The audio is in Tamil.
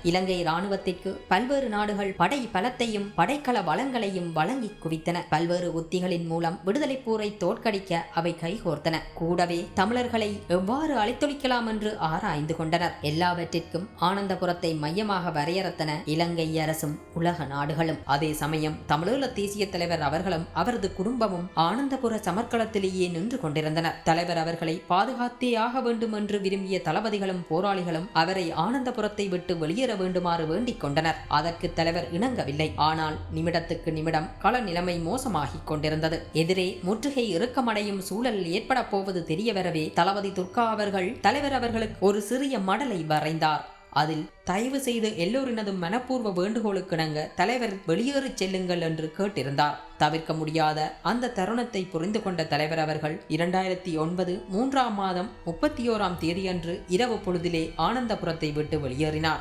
இலங்கை இராணுவத்திற்கு பல்வேறு நாடுகள் படை பலத்தையும் படைக்கல வளங்களையும் வழங்கி குவித்தன. பல்வேறு உத்திகளின் மூலம் விடுதலை போரை தோற்கடிக்க அவை கைகோர்த்தன. கூடவே தமிழர்களை எவ்வாறு அழித்தொழிக்கலாம் என்று ஆராய்ந்து கொண்டனர். எல்லாவற்றிற்கும் ஆனந்தபுரத்தை மையமாக வரையறுத்தன இலங்கை அரசும் உலக நாடுகளும். அதே சமயம் தமிழீழ தேசிய தலைவர் அவர்களும் அவரது குடும்பமும் ஆனந்தபுர சமர்க்களத்திலேயே நின்று கொண்டிருந்தனர். தலைவர் அவர்களை பாதுகாத்தே ஆக வேண்டும் என்று விரும்பிய தளபதிகளும் போராளிகளும் அவரை ஆனந்தபுரத்தை விட்டு வெளியே வேண்டுமாறு வேண்டிக் கொண்டனர். அதற்கு தலைவர் இணங்கவில்லை. ஆனால் நிமிடத்துக்கு நிமிடம் கள நிலைமை மோசமாகிக் கொண்டிருந்தது. எதிரே முற்றுகை இறுக்கமடையும் சூழல் ஏற்பட போவது தெரிய வரவே தளபதி துர்கா அவர்கள் தலைவர் அவர்களுக்கு ஒரு சிறிய மடலை வரைந்தார். அதில் தயவு செய்து எல்லோரினதும் மனப்பூர்வ வேண்டுகோளுக்கிணங்க தலைவர் வெளியேறி செல்லுங்கள் என்று கேட்டிருந்தார். தவிர்க்க முடியாத அந்த தருணத்தை புரிந்து கொண்ட தலைவர் அவர்கள் 2009 3ஆம் மாதம் 31ஆம் தேதியன்று இரவு பொழுதிலே ஆனந்தபுரத்தை விட்டு வெளியேறினார்.